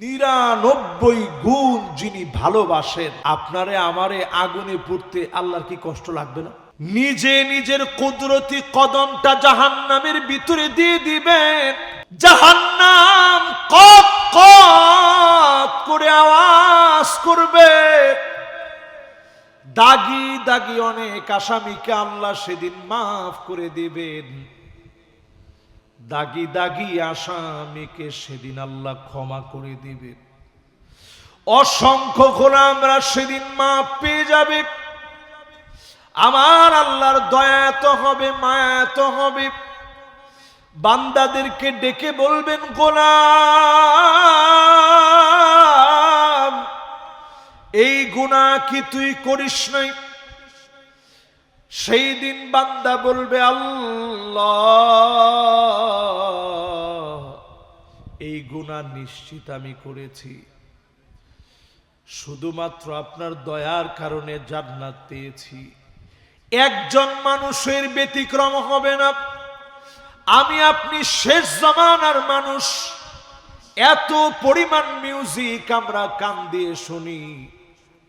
99 গুণ যিনি ভালোবাসেন, আপনারে আমারে আগুনে পুড়তে আল্লাহর কি কষ্ট লাগবে না? নিজে নিজের কুদরতি কদমটা জাহান্নামের ভিতরে দিয়ে দিবেন, জাহান্নাম কত কত করে আওয়াজ করবে। দাগি দাগি অনেক আসামিকে আল্লাহ সেদিন মাফ করে দিবেন, দাগি দাগি আসামিকে সেদিন আল্লাহ ক্ষমা করে দিবেন। অসংখ্য গোলামরা সেদিন মাফ পেয়ে যাবে। আমার আল্লাহর দয়া এত হবে, মায়া এত হবে, বান্দাদেরকে ডেকে বলবেন, গোলাম এই গুনাহ কি তুই করিস নাই? সেই দিন বান্দা বলবে, আল্লাহ এই গুনাহ নিশ্চিত আমি করেছি, শুধুমাত্র আপনার দয়ার কারণে জান্নাত পেয়েছি। একজন মানুষের ব্যতিক্রম হবে না। আমি আপনি শেষ জামানার মানুষ, এত পরিমাণ মিউজিক আমরা কান দিয়ে শুনি।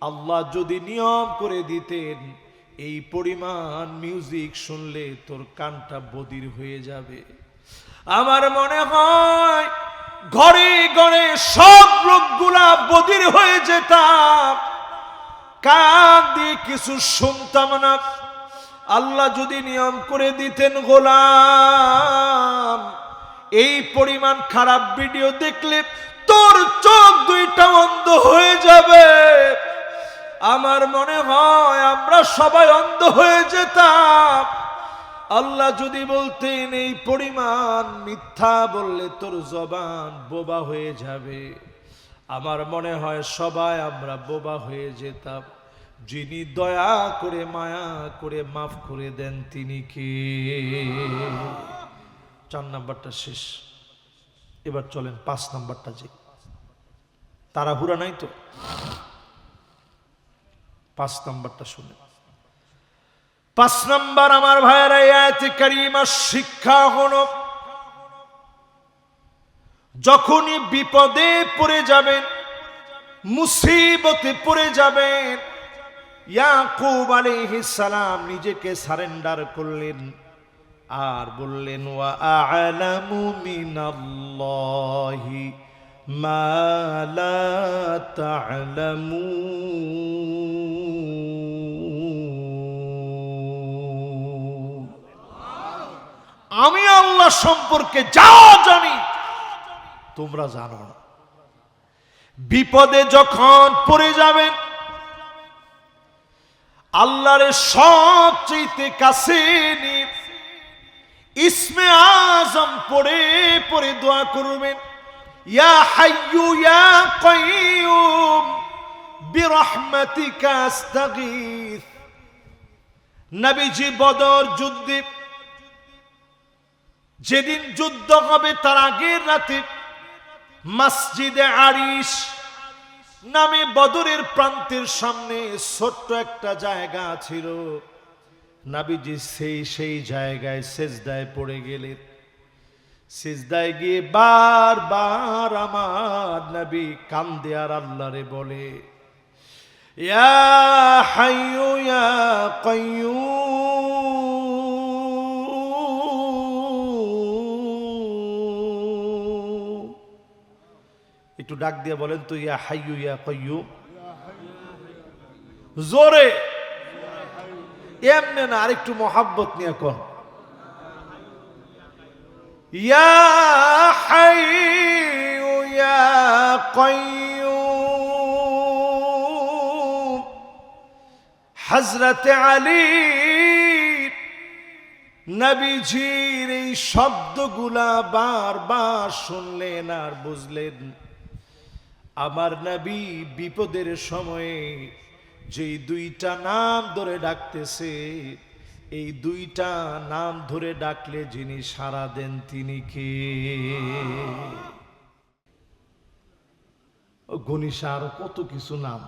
আল্লাহ যদি নিয়ম করে দিতেন এই পরিমাণ মিউজিক শুনলে তোর কানটা বধির হয়ে যাবে, আমার মনে হয় ঘরে ঘরে সব লোকগুলা বধির হয়ে যেতাম, কান দিয়ে কিছু শুনতাম না। আল্লাহ যদি নিয়ম করে দিতেন, গোলাম এই পরিমাণ খারাপ ভিডিও দেখলে তোর চোখ দুইটা অন্ধ হয়ে যাবে, আমার মনে হয় আমরা সবাই অন্ধ হয়ে যেতাম। আল্লাহ যদি বলতেন এই পরিমাণ মিথ্যা বললে তোর জবান বোবা হয়ে যাবে, আমার মনে হয় সবাই আমরা বোবা হয়ে যেতাম। যিনি দয়া করে মায়া করে মাফ করে দেন তিনি কে? 4 নাম্বারটা শেষ, এবার চলেন 5 নাম্বারটা। যে তাড়াহুড়া নাই তো, 5 নাম্বারটা শুনে। 5 নাম্বার আমার ভাইয়েরা, আয়াতে কারিমার শিক্ষা হলো যখনই বিপদে পড়ে যাবেন, মুসিবতে পড়ে যাবেন, ইয়াকুব আলাইহিস সালাম নিজেকে সারেন্ডার করলেন আর বললেন, ওয়া আ'লামু মিনাল্লাহি মা লা তা'লামুন। আমি আল্লাহ সম্পর্কে যা জানি তোমরা জানো না। বিপদে যখন পড়ে যাবেন, আল্লাহর সবচেয়ে কাছে নিয়ে ইসমে আজম পড়ে পড়ে দোয়া করবেন, ইয়া হাইয়ু ইয়া কাইয়ুম বিরহমাতিকা আস্তাগীথ। নবীজি বদর যুদ্ধে, যেদিন যুদ্ধ হবে তার আগের রাতে মসজিদে আরিশ নামে বদরের প্রান্তের সামনে ছোট্ট একটা জায়গা ছিল, নবীজি সেই জায়গায় সিজদায় পড়ে গেলেন। সিজদায় গিয়ে বারবার আমার নবী কান্দে আর আল্লাহরে বলে, ইয়া হাইয়ু ইয়া কাইয়ুম। একটু ডাক দিয়ে বলেন তো, ইয়া হাইয়ু ইয়া কাইয়ুম, জোরে, এমনি না, আরেকটু মহাব্বত নিয়ে কোন, ইয়া হাইয়ু ইয়া কাইয়ুম। হযরত আলী নবীজির এই শব্দগুলা বারবার শুনলেন আর বুঝলেন, আমার নবী বিপদের সময়ে যেই 2টা নাম ধরে ডাকতেছে, এই 2টা নাম ধরে ডাকলে যিনি সাড়া দেন তিনি কে? গণিসা আরো কত কিছু নাম,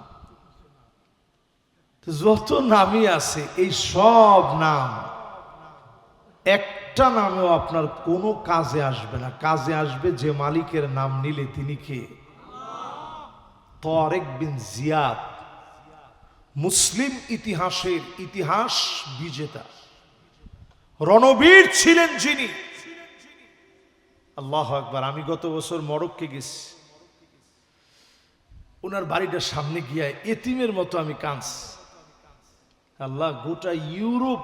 যত নামই আছে, এই সব নাম একটা নামেও আপনার কোনো কাজে আসবে না। কাজে আসবে যে মালিকের নাম নিলে তিনি কে? তারেক বিন জিয়াদ মুসলিম ইতিহাস বিজেতা রণবীর ছিলেন যিনি। আল্লাহু আকবার। আমি গত বছর মরক্কো গেছি, ওনার বাড়িটার সামনে গিয়া এতিমের মতো আমি কাঁদছি। আল্লাহ, গোটা ইউরোপ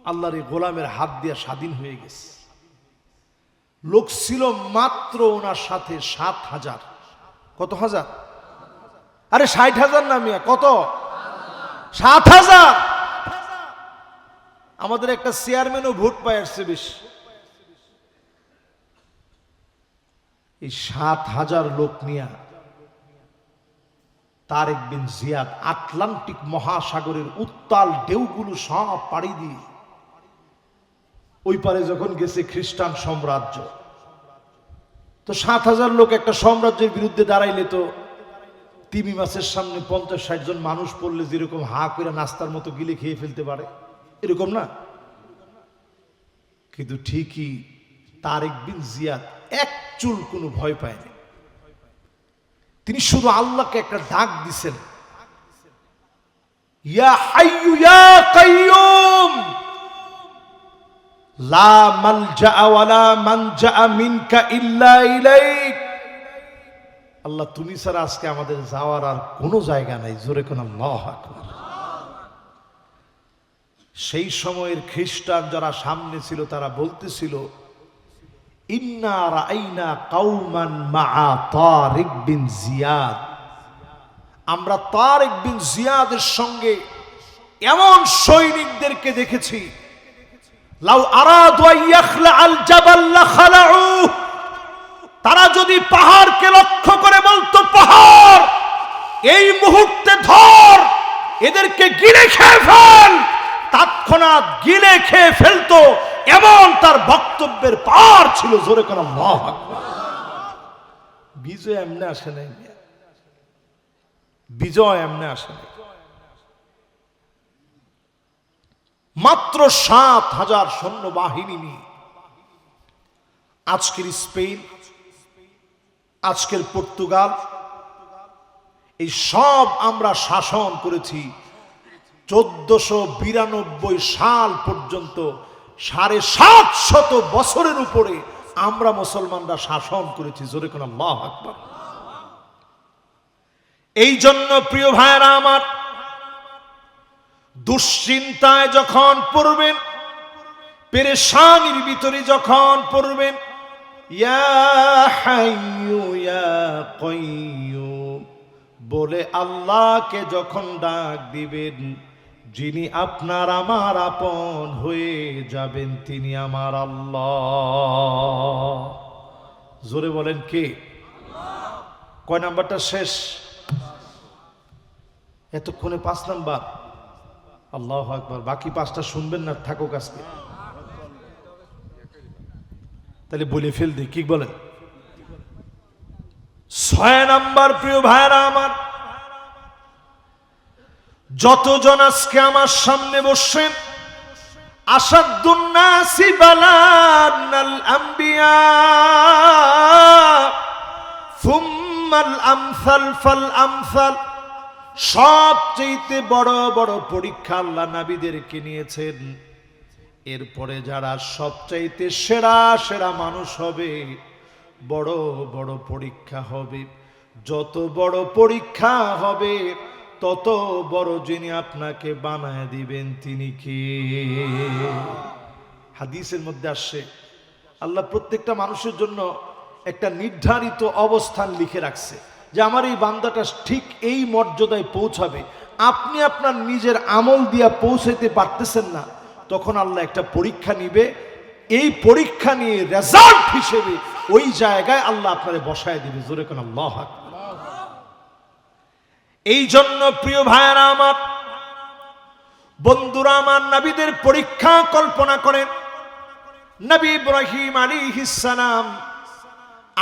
আল্লাহর এই গোলামের হাত দিয়ে স্বাধীন হয়ে গেছে। লোক ছিল মাত্র ওনার সাথে 7,000। কত হাজার? আরে 60,000 না মিয়া, কত? 7,000। আমাদের একটা চেয়ারম্যানও ভোট পায় আসছে বেশি। এই 7,000 লোক নিয়ে তারেক বিন জিয়াদ আটলান্টিক মহাসাগরের উত্তাল ঢেউগুলো সব পাড়ি দিয়ে ওই পারে যখন গেছে খ্রিস্টান সাম্রাজ্য, তো 7,000 লোক একটা সাম্রাজ্যের বিরুদ্ধে দাঁড়াইলে তো তিমি মাছের সামনে 50-60 জন মানুষ পড়লে যেরকম হা করে নাস্তার মতো গিলে খেয়ে ফেলতে পারে, এরকম না? কিন্তু ঠিকই তারেক বিন জিয়াদ এক চুল কোনো ভয় পায়নি। তিনি শুধু আল্লাহকে একটা ডাক দিছেন, ইয়া হাইয়ু ইয়া কাইয়ুম লা মালজা ওয়ালা মানজা মিনকা ইল্লা ইলাইক। আল্লাহ, তুমি ছাড়া আজকে আমাদের যাওয়ার আর কোনো জায়গা নাই। জোরে কোন আল্লাহু আকবার। সেই সময়ের খ্রিস্টান যারা সামনে ছিল তারা বলতেছিল, ইন্না রাআইনা কাওমান মাআ তারিক বিন জিয়াদ, আমরা তারিক বিন জিয়াদের সঙ্গে এমন সৈনিকদেরকে দেখেছি, লাউ আরাদু আইয়াখলা আল জাবাল লাখালাউ, তারা যদি পাহাড়কে লক্ষ্য করে বলতো, পাহাড় এই মুহূর্তে ধর, এদেরকে গিলে খেয়ে ফেল, তৎক্ষণাৎ গিলে খেয়ে ফেলতো। এমন তার বক্তব্যের পার ছিল। জোরে কোন আল্লাহু আকবার। বিজয় এমনি আসে নাই, বিজয় এমনি আসে নাই। মাত্র 7,000 সৈন্যবাহিনী নিয়ে আজকের স্পেন, আজকের পর্তুগাল, এই সব আমরা শাসন করেছি 1492 সাল পর্যন্ত। 750 বছরের উপরে আমরা মুসলমানরা শাসন করেছি। জোরে কোন আল্লাহু আকবার। এই জন্য প্রিয় ভাইরা আমার, দুশ্চিন্তায় যখন পড়বেন, পেরেশানির ভিতরে যখন পড়বেন, ইয়া হাইয়ু ইয়া কাইয়ুম বলে আল্লাহকে যখন ডাক দিবেন, যিনি আপনার আমার আপন হয়ে যাবেন তিনি আমার আল্লাহ। জোরে বলেন কে? কয় নাম্বারটা শেষ? এতক্ষণে 5 নাম্বার। আল্লাহু আকবার। বাকি 5টা শুনবেন না, থাকুক আজকে। তাহলে বলে ফেল দিই, কি বলেন? 6 নাম্বার প্রিয় ভাইরা আমার, যতজন আজকে আমার সামনে বসছেন, আসাদুন নাসি বালানাল আম্বিয়া সুম্মাল আমসাল ফাল আমসাল, সবচেয়ে বড় বড় পরীক্ষা আল্লাহ নবীদেরকে নিয়েছেন। এরপরে যারা সবচাইতে সেরা সেরা মানুষ হবে, বড় বড় পরীক্ষা হবে। যত বড় পরীক্ষা হবে তত বড় যিনি আপনাকে বানায় দিবেন তিনি কে? হাদিসের মধ্যে আসছে, আল্লাহ প্রত্যেকটা মানুষের জন্য একটা নির্ধারিত অবস্থান লিখে রাখছে, যে আমার এই বান্দাটা ঠিক এই মর্যাদায় পৌঁছাবে। আপনি আপনার নিজের আমল দিয়া পৌঁছাইতে পারতেছেন না, তখন আল্লাহ একটা পরীক্ষা নিবে। এই পরীক্ষা নিয়ে রেজাল্ট হিসেবে ওই জায়গায় আল্লাহ আপনারে বসায় দিবে। জোরে কোন আল্লাহু আকবার। এই জন্য প্রিয় ভাইয়েরা আমার, বন্ধুরা আমার, নবীদের পরীক্ষা কল্পনা করেন। নবী ইব্রাহিম আলাইহিস সালাম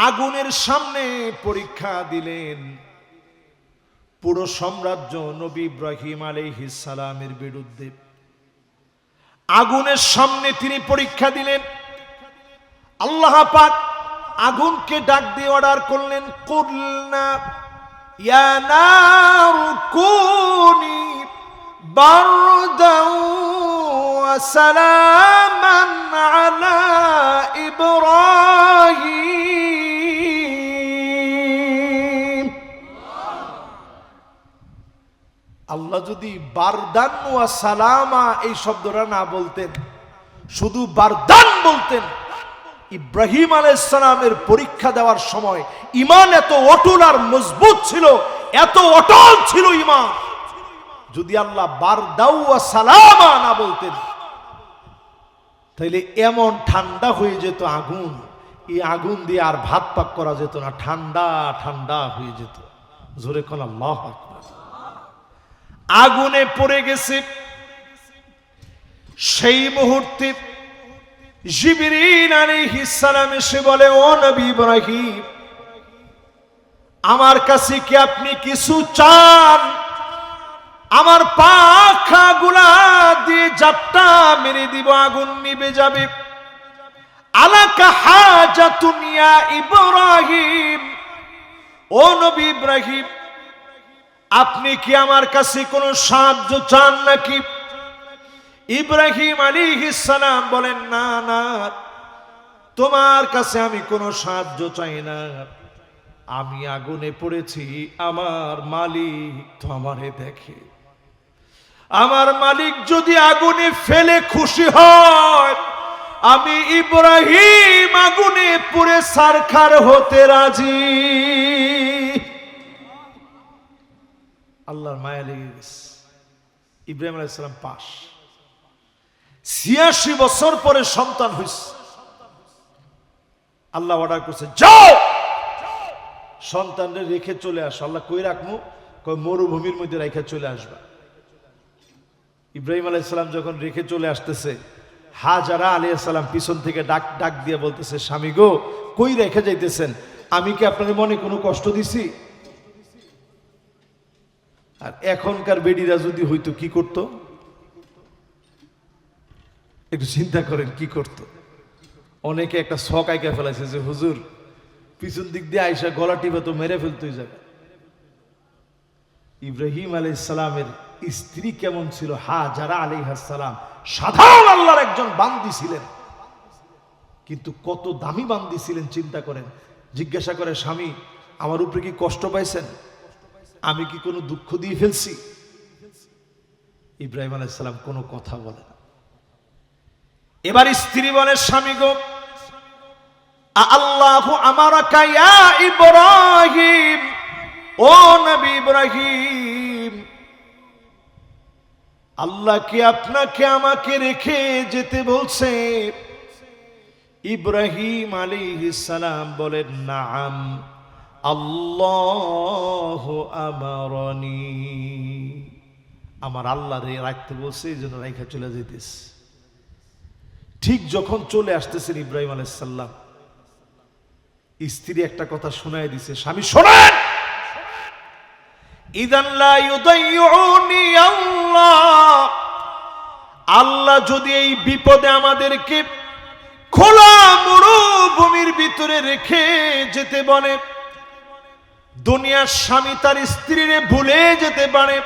আগুনের সামনে পরীক্ষা দিলেন। পুরো সাম্রাজ্য নবী ইব্রাহিম আলাইহিস সালামের বিরুদ্ধে। আগুনের সামনে তিনি পরীক্ষা দিলেন। আল্লাহ পাক আগুনকে ডাক দিয়ে অর্ডার করলেন, কুলনা ইয়া নারু কুনি বারদাও ওয়া সালামান আলা ইব্রাহিম। আল্লাহ যদি বারদান ওয়া সালামা এই শব্দটা না বলতেন, শুধু বারদান বলতেন, ইব্রাহিম আলাইহিস সালামের পরীক্ষা দেওয়ার সময় ঈমান এত অটল আর মজবুত ছিল, এত অটল ছিল ঈমান, যদি আল্লাহ বারদাউ ওয়া সালামা না বলতেন তাইলে এমন ঠান্ডা হয়ে যেত আগুন, এই আগুন দিয়ে আর ভাত পাক করা যেত না, ঠান্ডা ঠান্ডা হয়ে যেত। জোরে কোন আল্লাহু আকবার। আগুনে পড়ে গেছে। সেই মুহূর্তে জিবরিল আলাইহিস সালাম এসে বলে, ও নবী ইব্রাহিম, আমার কাছে কি আপনি কিছু চান? আমার পাখাগুলা দিয়ে জাপটা মেরে দিব, আগুন নিভে যাবে। আলাকা হাজাতুন ইয়া ইব্রাহিম, ও নবী ইব্রাহিম, আপনি কি আমার কাছে কোনো সাহায্য চান নাকি? ইব্রাহিম আলাইহিস সালাম বলেন, না না, তোমার কাছে আমি কোনো সাহায্য চাই না। আমি আগুনে পড়েছি, আমার মালিক তো আমারে দেখে। আমার মালিক যদি আগুনে ফেলে খুশি হয়, আমি ইব্রাহিম আগুনে পুড়ে সারখার হতে রাজি। আল্লাহর মায়া লেগে গেছে। ইব্রাহিম আলাইহিস সালাম পাশ। ৮৬ বছর পরে সন্তান হইছে। আল্লাহ অর্ডার করছে, যাও সন্তানরে রেখে চলে আসো। আল্লাহ কই রাখমু? কই মরুভূমির মধ্যে রেখে চলে আসবা। ইব্রাহিম আলাইহিস সালাম যখন রেখে চলে আসতেছে, হাজারা আলাইহিস সালাম পিছন থেকে ডাক ডাক দিয়ে বলতেছে, স্বামী গো, কই রেখে যাইতেছেন? আমি কি আপনার মনে কোনো কষ্ট দিছি? আর এখনকার বেডিরা যদি হইতো কি করত? একটু চিন্তা করেন কি করত। অনেকে একটা শখ আইকা ফেলাইছে যে হুজুর পিছন দিক দিয়ে আইসা গলা টিপে তো মেরে ফেলতেই যাবে। ইব্রাহিম আলাইহিস সালামের স্ত্রী কেমন ছিল? হাজারা আলাইহিস সালাম সাধারণ আল্লাহর একজন বান্দি ছিলেন, কিন্তু কত দামি বান্দি ছিলেন চিন্তা করেন। জিজ্ঞাসা করে, স্বামী আমার উপরে কি কষ্ট পাইছেন? আমি কি কোনো দুঃখ দিয়ে ফেলছি? ইব্রাহিম আলাইহিস সালাম কোনো কথা বলে না। এবার স্ত্রী বলে, স্বামী গো, আল্লাহু আমারাকা ইয়া ইব্রাহিম, ও নবী ইব্রাহিম, আল্লাহ কি আপনাকে আমাকে রেখে যেতে বলছে? ইব্রাহিম আলাইহিস সালাম বলেন, নাম, আল্লাহু আমারানি, আমার আল্লাহ রে রাখতে বলছে, এই জন্য রাইখা চলে যেতেছে। ঠিক যখন চলে আসতেছেন ইব্রাহিম আলাইহিস সালাম, স্ত্রী একটা কথা শোনায় দিছে, স্বামী শোনেন, ইদান লা ইউদাইউনি আল্লাহ, আল্লাহ যদি এই বিপদে আমাদেরকে খোলা মরুভূমির ভিতরে রেখে যেতে বলে, দুনিয়ার স্বামী তার স্ত্রীরে ভুলে যেতে পারে,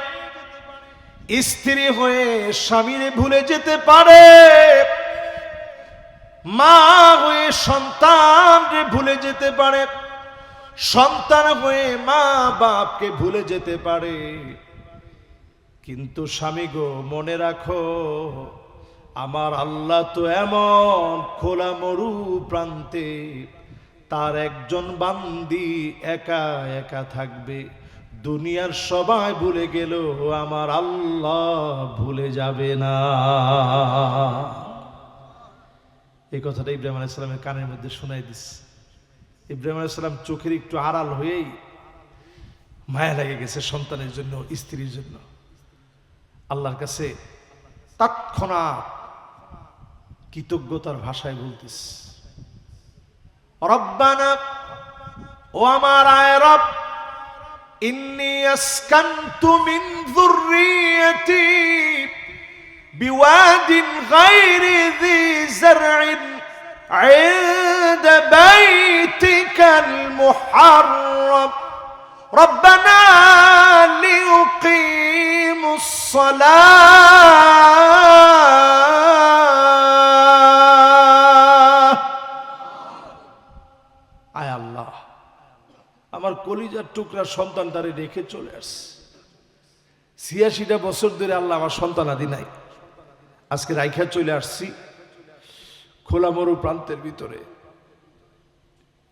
স্ত্রী হয়ে স্বামীরে ভুলে যেতে পারে, মা হয়ে সন্তানরে ভুলে যেতে পারে, সন্তান হয়ে মা বাপকে ভুলে যেতে পারে, কিন্তু স্বামী গো মনে রাখো, আমার আল্লাহ তো এমন খোলা মরু প্রান্তে তার একজন বান্দি একা একা থাকবে, দুনিয়ার সবাই ভুলে গেল, আমার আল্লাহ ভুলে যাবে না। এই কথাটা ইব্রাহিম আলাইহিস সালামের কানের মধ্যে শোনাই দিচ্ছে। ইব্রাহিম আলাইহিস সালাম চোখের একটু আড়াল হয়েই মায়া লেগে গেছে সন্তানের জন্য, স্ত্রীর জন্য। আল্লাহর কাছে তৎক্ষণাৎ কৃতজ্ঞতার ভাষায় বলতিস, রব্বানা, ও আমার আয় রব, ইন্নী আসকানতু মিন যুররিয়্যাতি বিওয়াদিন গায়রি যী যার'ইন ইনদা বাইতিকাল মুহাররাম রব্বানা লিউকিমুস সালাহ। আয় আল্লাহ, আমার কলিজার টুকরা সন্তানটারে রেখে চলে আসছে। ৮৬টা বছর ধরে আল্লাহ আমার সন্তান আদি নাই, আজকে রাইখা চলে আসছি খোলা মরু প্রান্তের ভিতরে,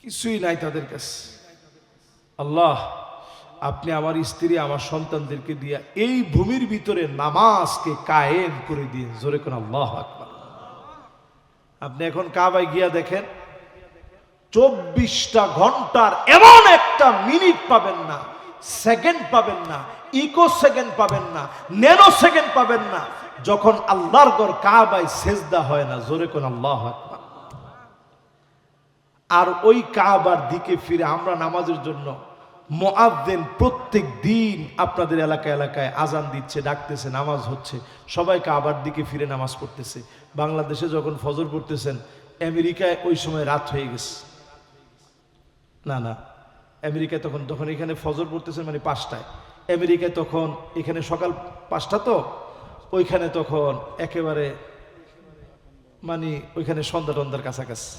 কিছুই নাই তাদের কাছে। আল্লাহ, আপনি আমার স্ত্রী আমার সন্তানদেরকে দিয়া এই ভূমির ভিতরে নামাজকে কায়েম করে দিন। জোরে কোন আল্লাহু আকবার। আপনি এখন কাবায় গিয়া দেখেন, 24টা ঘন্টার এমন একটা মিনিট পাবেন না, সেকেন্ড পাবেন না, ইকো সেকেন্ড পাবেন না, ন্যানো সেকেন্ড পাবেন না যখন আল্লাহর ঘর কাবায় সেজদা হয় না। জোরে কোন আল্লাহু আকবার। আর ওই কাবার দিকে ফিরে আমরা নামাজের জন্য মুয়াজ্জিন প্রত্যেক দিন আপনাদের এলাকায় এলাকায় আজান দিচ্ছে, ডাকতেছে, নামাজ হচ্ছে, সবাই কাবার দিকে ফিরে নামাজ পড়তেছে। বাংলাদেশে যখন ফজর পড়তেছেন, আমেরিকায় ওই সময় রাত হয়ে গেছে। না না, আমেরিকায় তখন এখানে ফজর পড়তেছেন মানে 5টায়, আমেরিকায় তখন এখানে সকাল 5টা, তো ওইখানে তখন একেবারে মানে ওইখানে সন্ধ্যা টন্ধার কাছাকাছি।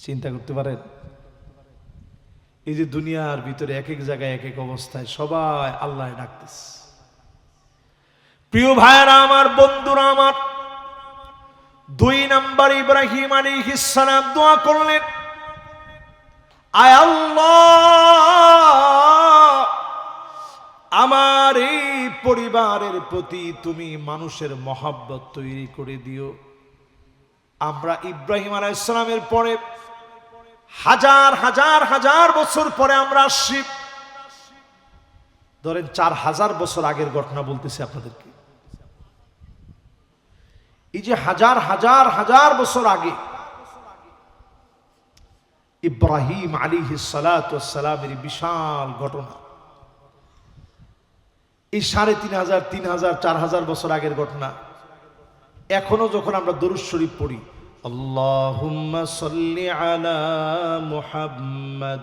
চিন্তা করতে পারেন, এই যে দুনিয়ার ভিতরে এক এক জায়গায় এক এক অবস্থায় সবাই আল্লাহ ডাকতেছে। প্রিয় ভাইরা আমার, বন্ধুরা আমার, 2 নাম্বার ইব্রাহিম আলাইহিস সালাম দোয়া করলেন, আয় আল্লাহ, আমার এই পরিবারের প্রতি তুমি মানুষের মহব্বত তৈরি করে দিও। আমরা ইব্রাহিম আলাইহিস সালামের পরে হাজার হাজার হাজার বছর পরে আমরা আসছি। ধরেন 4000 বছর আগের ঘটনা বলতেছি আপনাদেরকে। এই যে হাজার হাজার হাজার বছর আগে ইব্রাহিম আলাইহিস সালাতু ওয়াস সালামের বিশাল ঘটনা, এই 3500, 3000, 4000 বছর আগের ঘটনা। এখনো যখন আমরা দরুদ শরীফ পড়ি, আল্লাহুম্মা সাল্লি আলা মুহাম্মাদ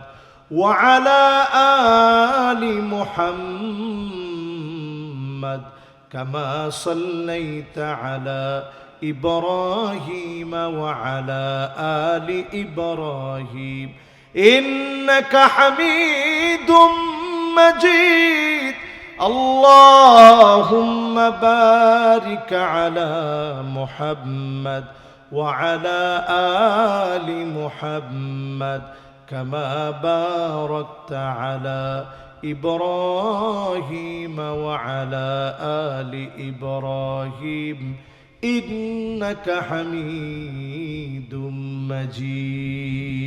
ওয়া আলা আলি মুহাম্মাদ কামা সাল্লাইতা আলা ইব্রাহিম ওয়া আলা আলি ইব্রাহিম ইন্নাকা হামিদুম মাজিদ। اللهم بارك على محمد وعلى آل محمد كما باركت على إبراهيم وعلى آل إبراهيم إنك حميد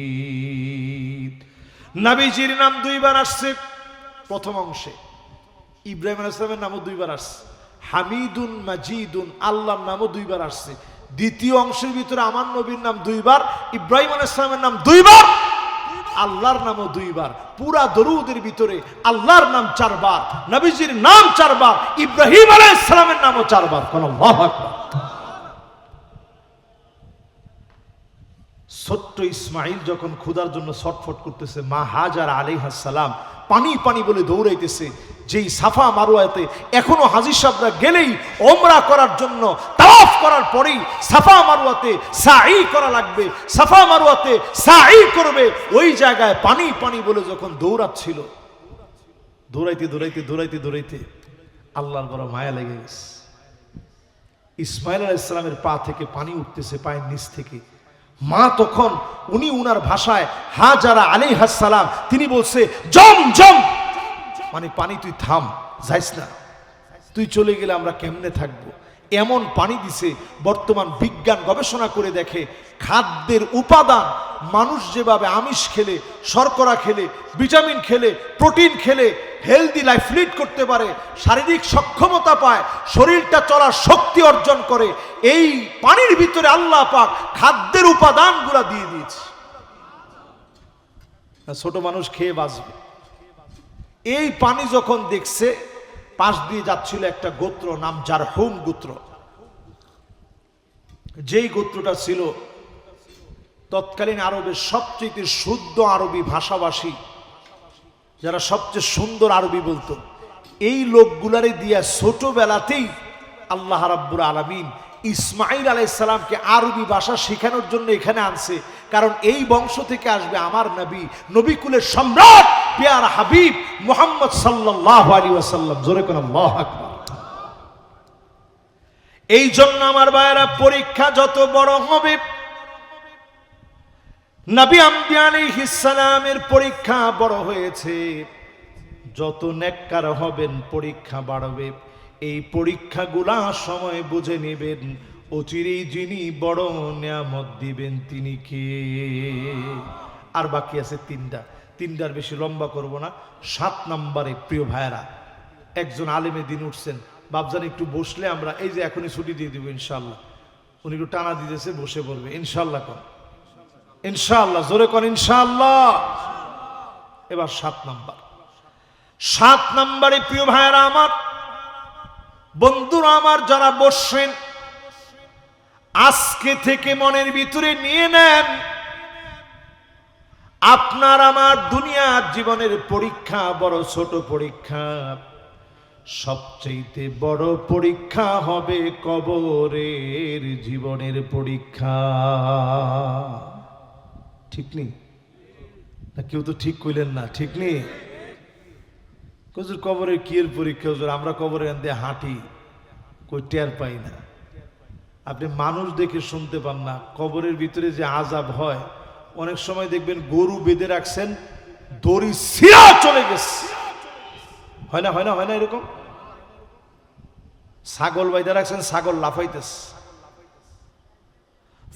مجيد। নবীজির নাম 2 বার আসছে প্রথম অংশে, ইব্রাহিম আলাইহিস সালামের নামও 2 বার আসছে, হামিদুন মাজিদুন আল্লাহর নামও 2 বার আসছে। দ্বিতীয় অংশের ভিতরে আমার নবীর নাম 2 বার, ইব্রাহিম আলাইহিস সালামের নাম 2 বার, আল্লাহর নামও 2 বার। পুরা দরুদের ভিতরে আল্লাহর নাম 4 বার, নবীজির নাম 4 বার, ইব্রাহিম আলাইহিস সালামের নামও 4 বার। কোন আল্লাহু আকবার। ছোট্ট ইসমাইল যখন ক্ষুধার জন্য ছটফট করতেছে, মা হাজার আলাইহিস সালাম পানি পানি বলে দৌড়াইতেছে। যেই সাফা মারওয়াতে এখনো হাজী সাহেবরা গেলেই ওমরা করার জন্য তাওয়াফ করার পরেই সাফা মারওয়াতে সাঈ করা লাগবে, সাফা মারওয়াতে সাঈ করবে, ওই জায়গায় পানি পানি বলে যখন দৌড়াচ্ছিল, দৌড়াইতে দৌড়াইতে দৌড়াইতে দৌড়াইতে আল্লাহর বড় মায়া লেগে গেছে। ইসমাইল আলাইহিস সালামের পা থেকে পানি উঠতেছে, পায়ের নিচ থেকে। মা তখন উনি উনার ভাষায় হাজারা আলাইহিস সালাম, তিনি বলছে জম জম, মানে পানি তুই থাম, যাইস না, তুই চলে গেলে আমরা কেমনে থাকবো। এমন পানি দিছে, বর্তমান বিজ্ঞান গবেষণা করে দেখে খাদ্যের উপাদান মানুষ যেভাবে আমিষ খেলে, শর্করা খেলে, ভিটামিন খেলে, প্রোটিন খেলে হেলদি লাইফ লিড করতে পারে, শারীরিক সক্ষমতা পায়, শরীরটা চলার শক্তি অর্জন করে, এই পানির ভিতরে আল্লাহ পাক খাদ্যের উপাদানগুলা দিয়ে দিয়েছে। ছোট মানুষ খেয়ে বাঁচবে। এই পানি যখন দেখছে, পাশ দিয়ে যাচ্ছিল একটা গোত্র, নাম জারহুম গোত্র। যেই গোত্রটা ছিল তৎকালীন আরবের সবচেয়ে শুদ্ধ আরবি ভাষাভাষী যারা সবচেয়ে সুন্দর আরবি বলতো, এই লোকগুলারে দিয়া ছোটবেলাতেই আল্লাহ রাব্বুল আলামিন ইসমাঈল আলাইহিস সালামকে আরবি ভাষা শেখানোর জন্য এখানে আনছে। কারণ এই বংশ থেকে আসবে আমার নবী, নবীকুলের সম্রাট পেয়ার হাবিব মুহাম্মদ সাল্লাল্লাহু আলাইহি ওয়াসাল্লাম। জোরে কোন আল্লাহু আকবার। এই জন্য আমার ভাইয়েরা, পরীক্ষা যত বড় হবে, নবী আম্বিয়া আলাইহিস সালামের পরীক্ষা বড় হয়েছে, যত নেককার হবেন পরীক্ষা বাড়বে। এই পরীক্ষাগুলা সময় বুঝে নেবেন, অচিরেই যিনি বড় নিয়ামত দিবেন তিনি কে। আর বাকি আছে তিনটার বেশি লম্বা করব না। 7 নম্বরে প্রিয় ভাইয়েরা, একজন আলেমে দিন উঠছেন, বাপজান একটু বসলে আমরা, এই যে এখনই ছুটি দিয়ে দিব ইনশাল্লাহ, উনি একটু টানা দিতেছে, বসে পড়বে ইনশাল্লাহ। কন ইনশাআল্লাহ, জোরে কন ইনশাআল্লাহ। এবার 7 নম্বরে প্রিয় ভাইয়েরা আমার, বন্ধুরা আমার, যারা বসছেন আজকে থেকে মনের ভিতরে নিয়ে নেন, আপনার আমার দুনিয়ার জীবনের পরীক্ষা বড় ছোট পরীক্ষা, সবচেয়ে বড় পরীক্ষা হবে কবরের জীবনের পরীক্ষা। ঠিক নেই না? কেউ তো ঠিক কইলেন না, ঠিক নেই? হুজুর কবরের কি এর পরীক্ষা? হুজুর আমরা কবরে দিয়ে হাঁটি, কই টের পাই না। আপনি মানুষ দেখে শুনতে পান না, কবরের ভিতরে যে আযাব হয়, অনেক সময় দেখবেন গরু বেঁধে রাখছেন, দড়ি ছিঁড়া চলে গেছে, হয় না? হয় না? হয় না? এরকম ছাগল বাইধা রাখছেন, ছাগল লাফাইতেছে।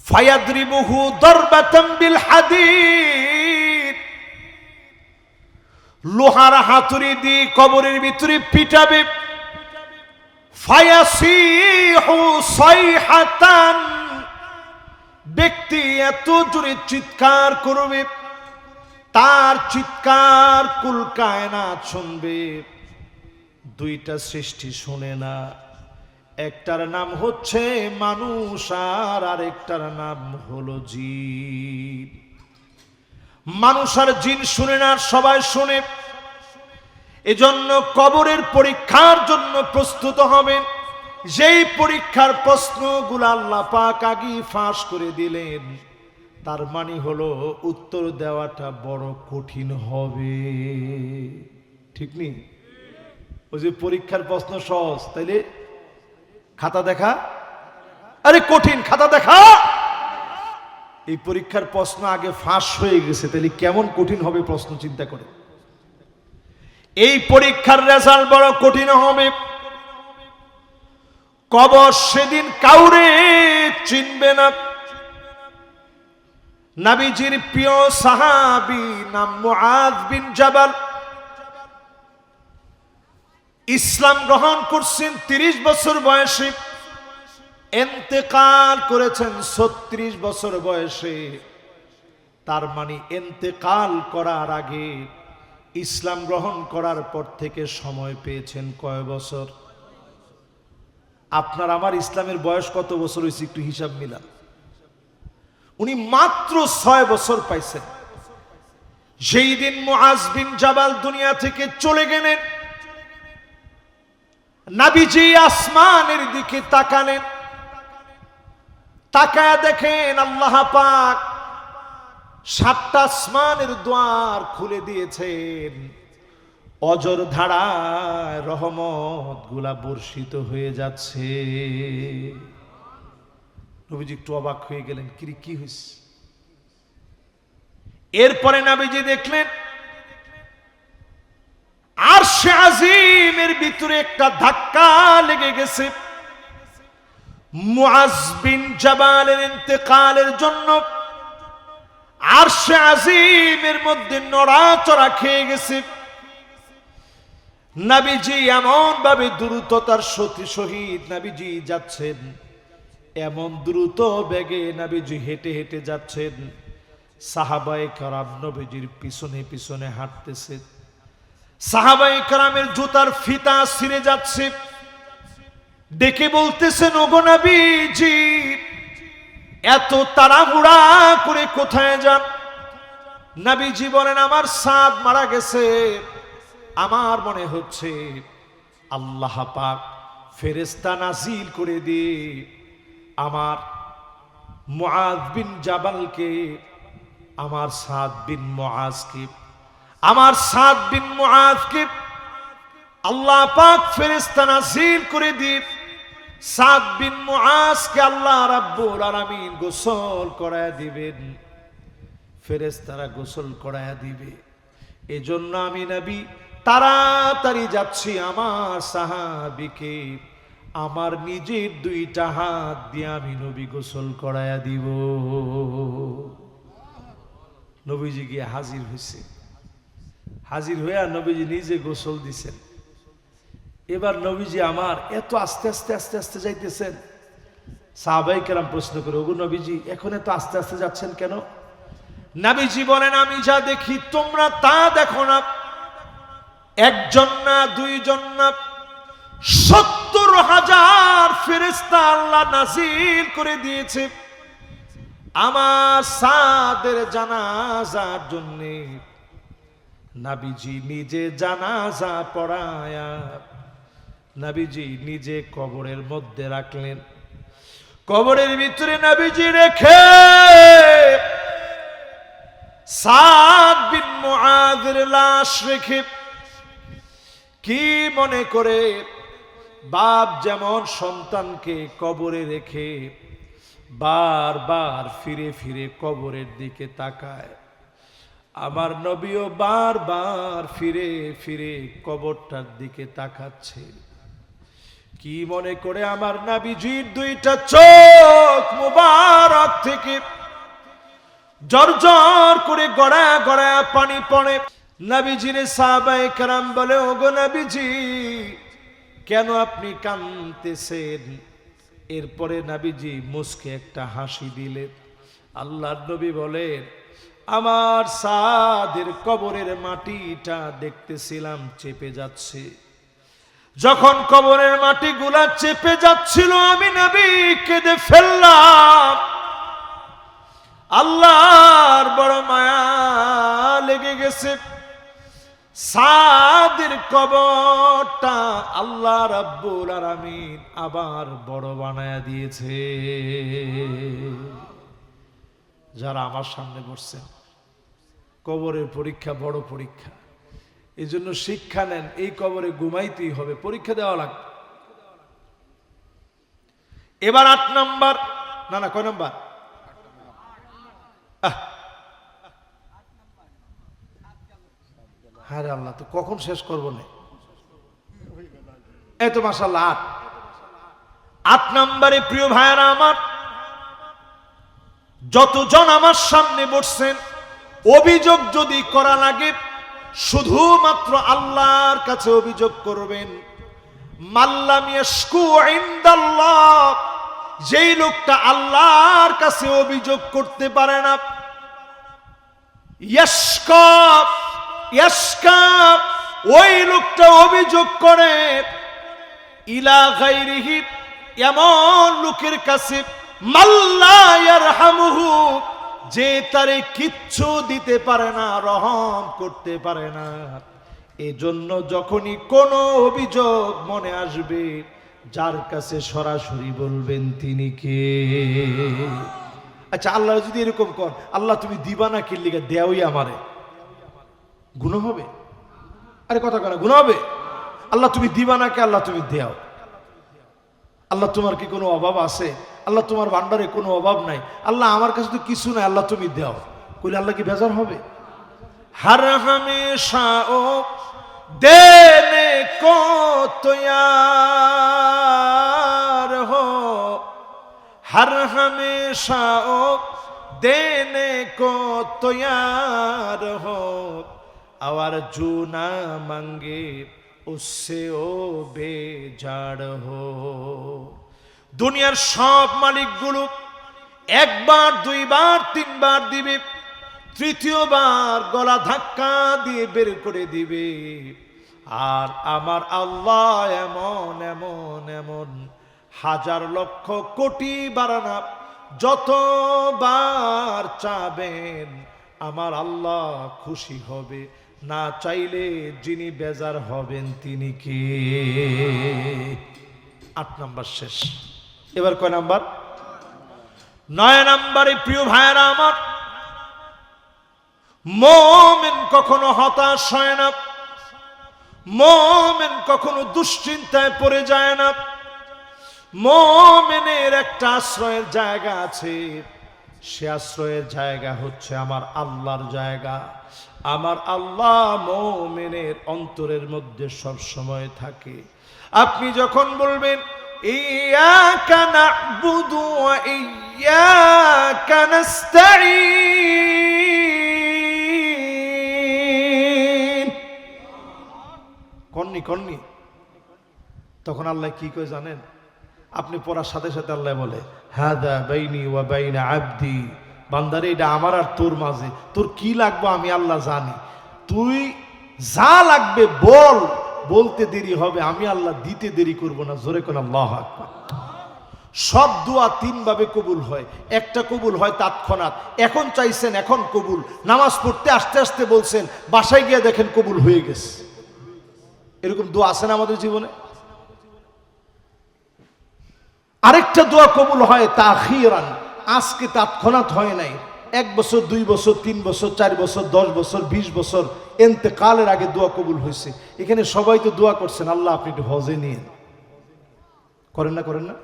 ফায়াদরিবুহু দারবাতাম বিল হাদিদ, লোহার হাতুড়ি দিয়ে কবরের ভিতরে পিটাবে। ফায়াসিহু সাইহাতান, ব্যক্তি এত জোরে চিৎকার করবে, তার চিৎকার কুল কায়নাত শুনবে। দুইটা সৃষ্টি শুনে না, একটার নাম হচ্ছে মানুষ আর আরেকটার নাম হলো জিন। মানুষ আর জিন শুনে না, সবাই শুনে। এজন্য কবরের পরীক্ষার জন্য প্রস্তুত হবেন। যেই পরীক্ষার প্রশ্নগুলো আল্লাহ পাক আগেই ফাঁস করে দিলেন, তার মানে হলো উত্তর দেওয়াটা বড় কঠিন হবে। ঠিক নেই? ওই যে পরীক্ষার প্রশ্ন সহজ, তাইলে খাতা দেখা আরে কঠিন, খাতা দেখা। এই পরীক্ষার প্রশ্ন আগে ফাঁস হয়ে গেছে, তাহলে কেমন কঠিন হবে প্রশ্ন চিন্তা করে। এই পরীক্ষার রেজাল্ট বড় কঠিন হবে। কবর সেদিন কাউরে চিনবে না। নবীজির প্রিয় সাহাবী নাম মুআয বিন জাবাল, ইসলাম গ্রহণ করছেন 30 বছর বয়সে, ইন্তেকাল করেছেন 36 বছর বয়সে। তার মানে ইন্তেকাল করার আগে ইসলাম গ্রহণ করার পর থেকে সময় পেয়েছেন কয় বছর? আপনার আমার ইসলামের বয়স কত বছর হয়েছে একটু হিসাব মিলান। উনি মাত্র 6 বছর পাইছেন। সেই দিন মুআয বিন জাবাল দুনিয়া থেকে চলে গেলেন, নবীজি আসমানের দিকে তাকালেন, তাকায় দেখেন আল্লাহ পাক 7টা আসমানের দ্বার খুলে দিয়েছেন। অজর ধারায় রহমত গুলা বর্ষিত হয়ে যাচ্ছে। নবীজি একটু অবাক হয়ে গেলেন, কি হয়েছে? এরপরে নবীজি দেখলেন আরশে আজিমের ভিতরে একটা ধাক্কা লেগে গেছে। মুআয বিন জাবালের ইন্তেকালের জন্য আরশে আজিমের মধ্যে নড়াচড়া খেয়ে গেছে। নবীজি এমন ভাবে দ্রুততার সহিত নবীজি যাচ্ছেন, এমন দ্রুত বেগে নবীজি হেঁটে হেঁটে যাচ্ছেন। সাহাবায়ে কেরাম নবীজির পিছনে পিছনে হাঁটতেছে। সাহাবায়ে কেরামের জুতার ফিতা ছিঁড়ে যাচ্ছে। ডেকে বলতেছেন, ওগো নবীজি, এত তাড়াহুড়া করে কোথায় যান? নবীজি বলেন আমার সাদ মারা গেছে, আমার মনে হচ্ছে আল্লাহ পাক ফেরেশতা নাজিল করে দিয়ে আমার মুআয বিন জাবালকে, আমার সাদ বিন মুআজকে, আমার সাদ বিন মুআজকে আল্লাহ পাক ফেরেশতা নাজিল করে দিয়ে সাদ বিন মুআজকে আল্লাহ রাব্বুল আলামিন গোসল করায় দিবেন, ফেরেশতারা গোসল করায় দিবে। এজন্য আমি নবী তাড়াতাড়ি যাচ্ছি আমার সাহাবীকে আমার নিজের দুইটা হাত দিয়ে আমি নবী গোসল করায়া দিব। নবীজি গিয়ে হাজির হয়েছে, হাজির হইয়া নবীজি নিজে গোসল দিছেন। এবার নবীজি আমার এত আস্তে আস্তে আস্তে আস্তে যাইতেছেন। সাহাবায়ে কেরাম প্রশ্ন করে, ওগো নবীজি এখন এত আস্তে আস্তে যাচ্ছেন কেন? নবীজি বলেন আমি যা দেখি তোমরা তা দেখো না। একজন না, দুইজন না, ৭০,০০০ ফেরেশতা আল্লাহ নাজিল করে দিয়েছে আমার সাদের জানাজার জন্য। নবীজি নিজে জানাজা পড়ায়া নবীজি নিজে কবরের মধ্যে রাখলেন। কবরের ভিতরে নবীজি রেখে সাদ বিন মুআযের লাশ রেখে কি মনে করে বাপ যেমন সন্তানকে কবরে রেখে বারবার ফিরে ফিরে কবরের দিকে তাকায়, আমার নবীও বারবার ফিরে ফিরে কবরটার দিকে তাকাচ্ছে। কি মনে করে আমার নবীজির দুইটা চোখ মুবারক থেকে জর্জর করে গড়া গড়া পানি পড়ে। নবীজির সাহাবায়ে কেরাম বলে, ওগো নবীজি কেন আপনি কাঁদতেছেন? এরপরে নবীজি মুস্কে একটা হাসি দিলেন। আল্লাহর নবী বলেন, আমার সাদের কবরের মাটিটা দেখতেছিলাম চেপে যাচ্ছে। যখন কবরের মাটিগুলা চেপে যাচ্ছিল আমি নবী কেঁদে ফেললাম। আল্লাহর বড় মায়া লেগে গেছে। সাদের কবরটা আল্লাহ রাব্বুল আলামিন আবার বড় বানায়া দিয়েছে। যারা আমার সামনে বসছেন, কবরের পরীক্ষা বড় পরীক্ষা, এই জন্য শিক্ষা নেন। এই কবরে ঘুমাইতেই হবে, পরীক্ষা দেওয়া লাগবে। এবার ৮ নাম্বার, না কয় নাম্বার? আরে আল্লাহ, তো কখন শেষ করবো না? এই তো মাশাআল্লাহ ৮ নাম্বারে প্রিয় ভাইরা আমার, যতজন আমার সামনে বসছেন অভিযোগ যদি করা লাগে শুধুমাত্র আল্লাহর কাছে অভিযোগ করবেন। মাল্লাম ইয়াশকু ইনদাল্লাহ, যেই লোকটা আল্লাহর কাছে অভিযোগ করতে পারে না, ইয়াশকা ইয়াশকা ওই লোকটা অভিযোগ করে ইলা গায়রিহি, এমন লোকের কাছে, মাল্লা ইয়ারহামুহু, যে তারে কিচ্ছু দিতে পারে না, রহম করতে পারে না। এজন্য যখনই কোনো অভিযোগ মনে আসবে যার কাছে সরাসরি বলবেন তিনি কে। আচ্ছা, আল্লাহ যদি এরকম কর, আল্লাহ তুমি দিবা না কি লিগা দেওই আমারে, গুনাহ হবে? আরে কথা কেন, গুনাহ হবে? আল্লাহ তুমি দিবা না কে, আল্লাহ তুমি দেও। আল্লাহ তোমার কি কোনো অভাব আছে? আল্লাহ তোমার ভান্ডারে কোনো অভাব নাই। আল্লাহ আমার কাছে তো কিছু নাই, আল্লাহ তুমি দেও। কইলে আল্লাহ কি বেজার হবে? हर हमेशा ओ देने को तैयार हो, हर हमेशा ओ देने को तैयार हो, और जो ना मांगे उससे ओ बेजार हो। দুনিয়ার সব মালিকগুলো একবার, দুইবার, তিনবার দিবে, তৃতীয়বার গলা ধাক্কা দিয়ে বের করে দিবে। আর আমার আল্লাহ এমন এমন এমন হাজার লক্ষ কোটি বারানা, যতবার চাবেন আমার আল্লাহ খুশি হবে, না চাইলে যিনি বেজার হবেন তিনি কে? 8 নাম্বার শেষ। এবার কয় নাম্বার? 9 নাম্বারে প্রিয় ভাইরা আমার, মুমিন কখনো হতাশ হয় না, মুমিন কখনো দুশ্চিন্তায় পড়ে যায় না। মুমিনের একটা আশ্রয়ের জায়গা আছে, সে আশ্রয়ের জায়গা হচ্ছে আমার আল্লাহর জায়গা। আমার আল্লাহ মুমিনের অন্তরের মধ্যে সব সময় থাকে। আপনি যখন বলবেন ইয়াকা না'বুদু ওয়া ইয়াকা নাস্তাঈন, কন্নি তখন আল্লাহ কি কয় জানেন? আপনি পড়ার সাথে সাথে আল্লাহ বলে হাদা বাইনি ওয়া বাইনা আবদি, বান্দারে এটা আমার আর তোর মাঝে, তোর কি লাগবে আমি আল্লাহ জানি, তুই যা লাগবে বল, বলতে দেরি হবে, আমি আল্লাহ দিতে দেরি করব না। জোরে কোন আল্লাহু আকবার। সব দোয়া 3 ভাবে কবুল হয়। একটা কবুল হয় তৎক্ষণাৎ, এখন চাইছেন এখন কবুল, নামাজ পড়তে আস্তে আস্তে বলছেন, বাসায় গিয়ে দেখেন কবুল হয়ে গেছে। এরকম দোয়া আছে না আমাদের জীবনে? আরেকটা দোয়া কবুল হয় তাখিরান, আজকে তৎক্ষণাৎ হয় নাই, 1 বছর 2 বছর 3 বছর 4 বছর 10 বছর 20 বছর ইন্তেকালের আগে দোয়া কবুল হয়েছে। এখানে সবাই তো দোয়া করছেন আল্লাহ আপনি একটু হজে নিয়ে করেন না?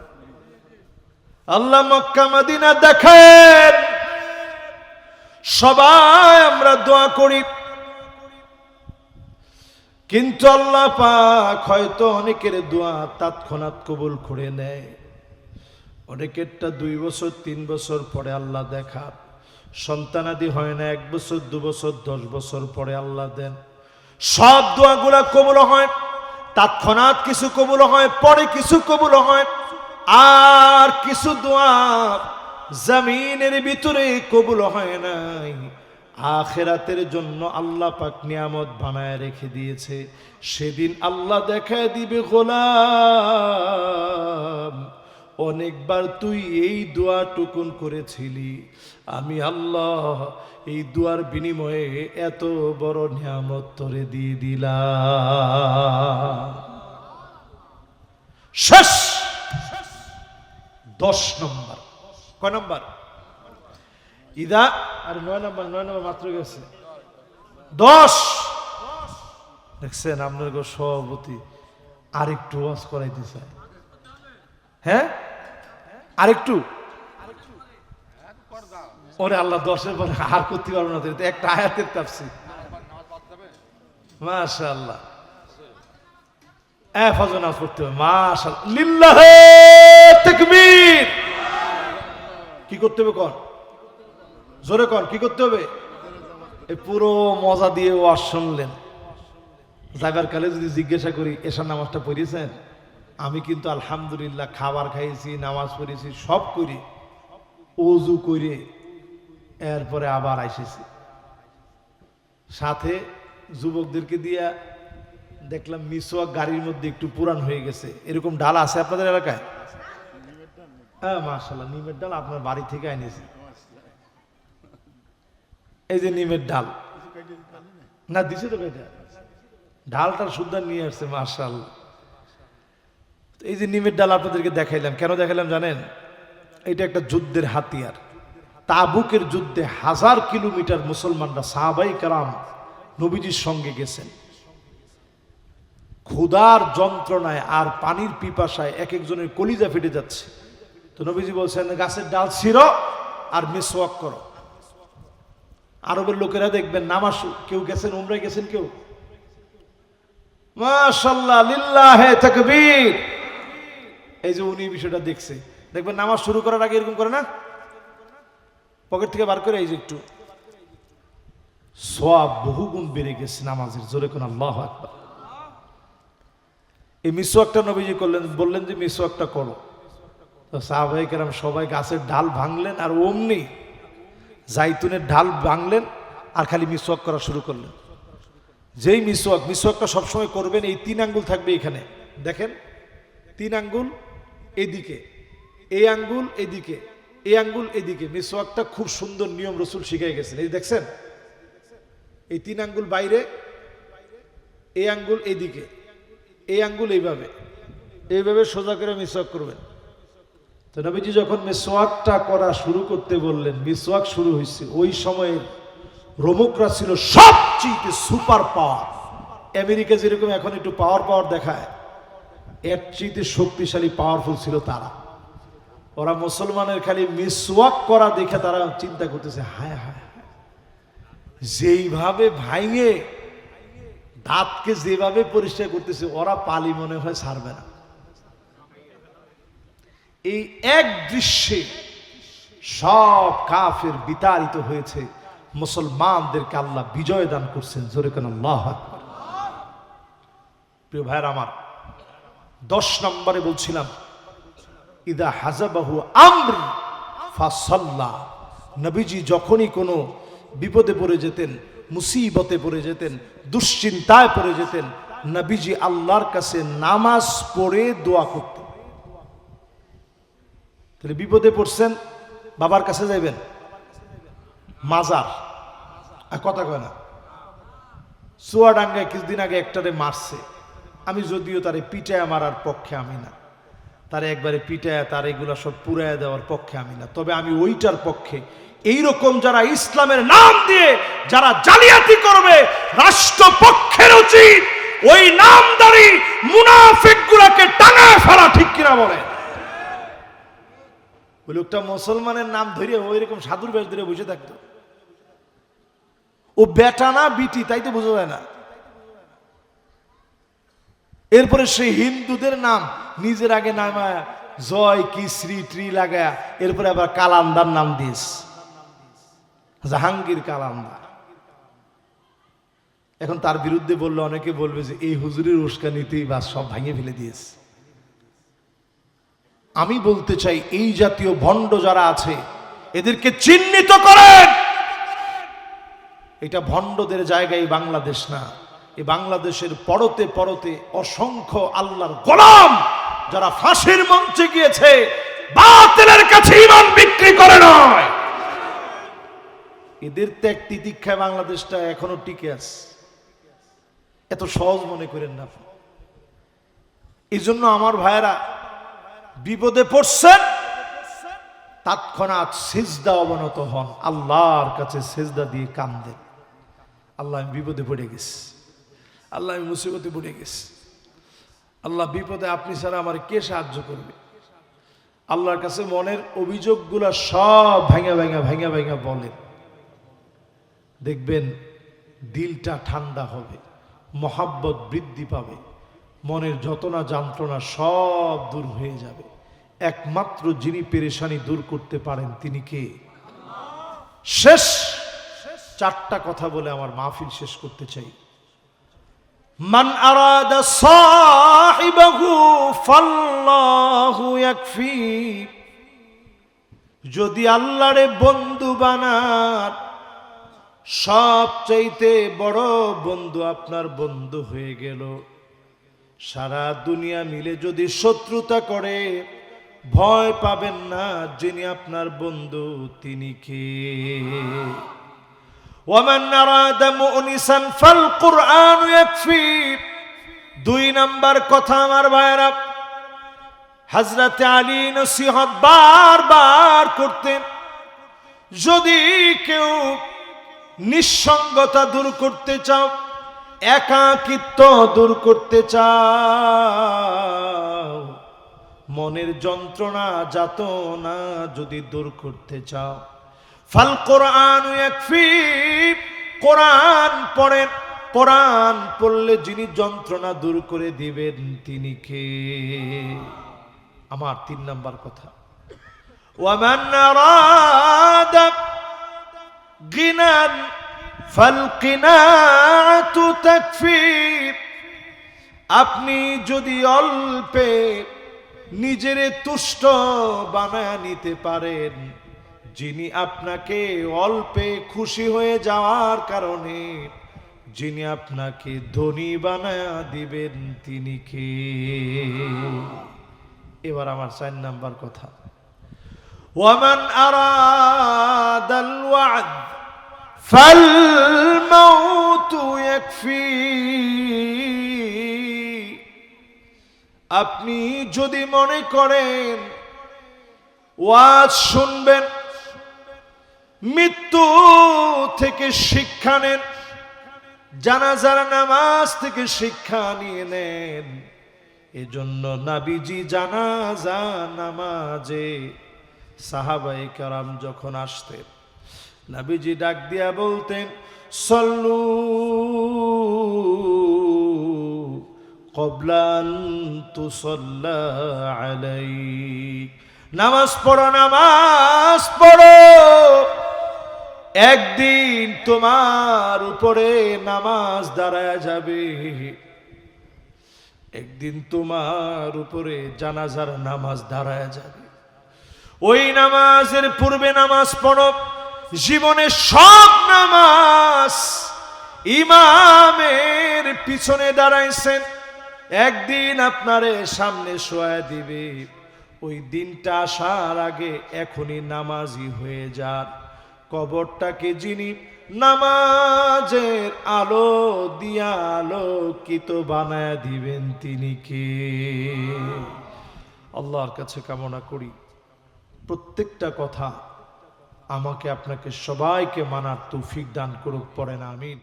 আল্লাহ মক্কা মদিনা দেখেন, সবাই আমরা দোয়া করি, কিন্তু আল্লাহ পাক হয়তো অনেকের দোয়া তৎক্ষণাৎ কবুল করে নেয়, অনেকেরটা 2 বছর 3 বছর পরে আল্লাহ দেখা। সন্তানাদি হয় না 1 বছর 2 বছর 10 বছর পরে আল্লাহ দেন। সব দোয়াগুলা কবুল হয় তৎক্ষণাৎ, কিছু কবুল হয় পরে, কিছু কবুল হয়, আর কিছু দোয়া জমিনের ভিতরে কবুল হয় নাই, আখিরাতের জন্য আল্লাহ পাক নিয়ামত বানায় রেখে দিয়েছে। সেদিন আল্লাহ দেখায় দিবে গোলাম, অনেকবার তুই এই দোয়া টুকুন করেছিলি, আমি আল্লাহ এই দোয়ার বিনিময়ে এত বড় নিয়ামত তোরে দিয়ে দিলাম। শেষ 10 নম্বর। কয় নম্বর? ইদা, আরে 9 নম্বর মাত্র গেছে 10। দেখছেন আপনার সভাপতি আরেকটু ওয়াজ করাইতে চায়, হ্যাঁ আরেকটু, ওরে আল্লাহ 10-এর পরে আর করতে পারবো না, একটা আয়াতের তাফসীর। মাশাআল্লাহ, ফজর নামাজ পড়তে হবে, মাশাআল্লাহ, লিল্লাহে তাকবীর। কি করতে হবে কোন? জোরে কোন, কি করতে হবে? এই পুরো মজা দিয়ে ওয়াজ শুনলেন, যাবার কালে যদি জিজ্ঞাসা করি এশার নামাজটা পড়িয়েছেন? আমি কিন্তু আলহামদুলিল্লাহ খাবার খাইছি, নামাজ পড়েছি, সব করি, ওযু করে এরপরে আবার আইসেছি। সাথে যুবকদেরকে দিয়া দেখলাম মিসওয়াক গাড়ির মধ্যে একটু পুরান হয়ে গেছে, এরকম ডাল আছে আপনাদের এলাকায়? হ্যাঁ মাশাআল্লাহ, নিমের ডাল আপনার বাড়ি থেকে আনিয়েছি। এই যে নিমের ডাল না দিছে তো, কয়টা ডালটা শুদ্ধ নিয়ে আসছে, মাশাআল্লাহ। এই যে নিমের ডাল আপনাদেরকে দেখাইলাম, কেন দেখাইলাম জানেন? এটা একটা যুদ্ধের হাতিয়ার। তাবুকের যুদ্ধে 1000 কিলোমিটার মুসলমানরা সাহাবাই কেরাম নবীজির সঙ্গে গেছেন, ক্ষুধার যন্ত্রণায় আর পানির পিপাসায় এক একজনের কলিজা ফেটে যাচ্ছে। তো নবীজি বলছেন গাছের ডাল ছিঁড়ো আর মিসওয়াক করো। আরবের লোকেরা দেখবেন নামাজ, কেউ গেছেন উমরায় গেছেন, কেউ মাশাআল্লাহ লিল্লাহে তাকবীর, এই যে উনি বিষয়টা দেখছে, দেখবেন নামাজ শুরু করার আগে এরকম করে না, পকেট থেকে বার করে এই যে একটু, সওয়াব বহুগুণ বেড়ে গেছে নামাজের। জোরে কোন আল্লাহু আকবার। এই মিসওয়াকটা নবীজি করলেন, বললেন যে মিসওয়াকটা করো। তো সাহাবায়ে কেরাম সবাই গাছের ডাল ভাঙলেন আর অমনি জাইতুনের ডাল ভাঙলেন আর খালি মিসওয়াক করা শুরু করলেন। যেই মিসওয়াকটা সবসময় করবেন, এই 3 আঙ্গুল থাকবে এখানে, দেখেন 3 আঙ্গুল এদিকে, এই আঙ্গুল এদিকে, এই আঙ্গুল এদিকে। মিসওয়াকটা খুব সুন্দর নিয়ম রাসূল শিখিয়ে গেছেন, এই দেখছেন। এই 3 আঙ্গুল বাইরে, এই আঙ্গুল এইদিকে, এই আঙ্গুল এইভাবে এইভাবে সোজা করে মিসওয়াক করবেন। তো নবীজি যখন মিসওয়াকটা করা শুরু করতে বললেন, মিসওয়াক শুরু হয়েছে, ওই সময়ের রোমকরা ছিল সবচেয়ে সুপার পাওয়ার। আমেরিকা যেরকম এখন একটু পাওয়ার দেখায়, এর চেয়ে শক্তিশালী পাওয়ারফুল ছিল তারা। ওরা মুসলমানের খালি মিসওয়াক করা দেখে তারা চিন্তা করতেছে, হায় হায় যেইভাবে ভাঙে দাঁতকে যেভাবে পরিষ্কার করতেছে, ওরা পালি মনে হয় ছাড়বে না। এই এক দৃশ্যে সব কাফের বিতাড়িত হয়েছে, মুসলমানদেরকে আল্লাহ বিজয় দান করছেন। জোরে কেন আল্লাহু আকবার। প্রিয় ভাইরা আমার, 10 নম্বরে বলছিলাম, ইদা হাজাবাহু আমর ফাসাল্লা। নবীজি যখনই কোনো বিপদে পড়ে যেতেন, মুসিবতে পড়ে যেতেন, দুশ্চিন্তায় পড়ে যেতেন, নবীজি আল্লাহর কাছে নামাজ পড়ে দোয়া করতেন। তাহলে বিপদে পড়ছেন, বাবার কাছে যাইবেন, মাজার আর কথা কয় না। চুয়াডাঙ্গায় কিছুদিন আগে একটারে মারছে, আমি যদিও তারে পিটায় মারার পক্ষে আমি না, তারে একবারে পিটায় তার এগুলা সব পুরায় দেওয়ার পক্ষে আমি না, তবে আমি ওইটার পক্ষে। এইরকম যারা ইসলামের নাম দিয়ে যারা জালিয়াতি করবে, রাষ্ট্রপক্ষের উচিত ওই নামদারি মুনাফিকগুলোকে টাঙায় ফেলা, ঠিক কিনা বলে? ওই লোকটা মুসলমানের নাম ধরে ওইরকম সাধুর বেশ ধরে বসে থাকতো। ও বেটা না বিটি তাই তো বোঝা যায় না। এরপরে সেই হিন্দুদের নাম নিজের আগে নামায় জয় কি শ্রী ট্রি লাগায়, এরপরে আবার কালান্দার নাম দিস, জাহাঙ্গীর কালান্দার। এখন তার বিরুদ্ধে বললে অনেকে বলবে যে এই হুজুরের উস্কানিতেই বা সব ভাঙিয়ে ফেলে দিয়েছে। আমি বলতে চাই, এই জাতীয় ভণ্ড যারা আছে এদেরকে চিহ্নিত করেন। এটা ভণ্ডদের জায়গায় বাংলাদেশ না। এই বাংলাদেশের পরতে পরতে অসংখ্য আল্লাহর গোলাম যারা ফাঁসির মঞ্চে গিয়েছে, বাতিলের কাছে ঈমান বিক্রি করে নয়। এদের ত্যাগ তিতিক্ষায় বাংলাদেশটা এখনো টিকে আছে। এত সহজ মনে করেন না। এই জন্য আমার ভাইয়েরা, বিপদে পড়ছেন, তৎক্ষণাৎ সিজদা অবনত হন, আল্লাহর কাছে সিজদা দিয়ে কাঁদেন, আল্লাহ আমি বিপদে পড়ে গেছি, আল্লাহ আমি মুসিবতে পড়ে গেছি, আল্লাহ বিপদে আপনি ছাড়া আমার কে সাহায্য করবে। আল্লাহর কাছে মনের অভিযোগগুলা সব ভাঙা ভাঙা ভাঙা ভাঙা বলেন, দেখবেন দিলটা ঠান্ডা হবে, মহাব্বত বৃদ্ধি পাবে, মনের যত না যন্ত্রণা সব দূর হয়ে যাবে। একমাত্র যিনি পেরেশানি দূর করতে পারেন তিনি কে? শেষ 4টা কথা বলে আমার মাহফিল শেষ করতে চাই। মান আরাদা সাহিবাহু ফাল্লাহু ইয়াকফি। যদি আল্লাহরে বন্ধু বানান, সবচাইতে বড় বন্ধু আপনার বন্ধু হয়ে গেল। সারা দুনিয়া মিলে যদি শত্রুতা করে, ভয় পাবেন না, যিনি আপনার বন্ধু তিনি কে? ওয়ামান আরাদা মুনিসান ফাল কুরআন ইয়াকফি। 2 নাম্বার কথা আমার ভাইরা, হযরত আলী নসিহত বারবার করতেন, যদি কেউ নিঃসঙ্গতা দূর করতে চাও, একাকিত্ব দূর করতে চাও, মনের যন্ত্রণা যাতনা যদি দূর করতে চাও, ফাল কোরআন ইয়াকফি। কোরআন পড়েন, কোরআন পড়লে যিনি যন্ত্রণা দূর করে দিবেন তিনি কে? আমার 3 নাম্বার কথা, ওয়ামান আরাদা গিনান ফাল কিনাতু তাকফি। আপনি যদি অল্পে নিজেরে তুষ্ট বানায় নিতে পারেন, যিনি আপনাকে অল্পে খুশি হয়ে যাওয়ার কারণে যিনি আপনাকে ধনী বানায় দিবেন তিনি কে? এবার আমার 4 নাম্বার কথা, ওয়ামান আরাদাল ওয়াদ ফালমাউতু ইয়াকফি, আপনি যদি মনে করেন ওয়াজ শুনবেন, মৃত্যু থেকে শিক্ষা নেন, জানাজার নামাজ থেকে শিক্ষা নিয়ে নেন। এজন্য নবীজি জানাজা নামাজে সাহাবায়ে কেরাম যখন আসতেন, নবীজি ডাক দিয়া বলতেন, সল্লু ক্বাবলা আন তুসাল্লা আলাইক, নামাজ পড়ো, নামাজ পড়ো, একদিন তোমার উপরে নামাজ দাঁড়ায় যাবে, একদিন তোমার উপরে জানাজার নামাজ দাঁড়ায় যাবে। ওই নামাজের পূর্বে নামাজ পড়ো। জীবনে সব নামাজ ইমামের পিছনে দাঁড়াইছেন, একদিন আপনারে সামনে শোয়া দিবে। ওই দিনটা আসার আগে এখনই নামাজি হয়ে যান। কবরটাকে যিনি নামাজের আলো দিয়া আলোকিত বানায় দিবেন তিনি কে? আল্লাহর কাছে কামনা করি প্রত্যেকটা কথা আমাকে আপনাকে সবাইকে মানার তৌফিক দান করুক। পড়েন আমিন।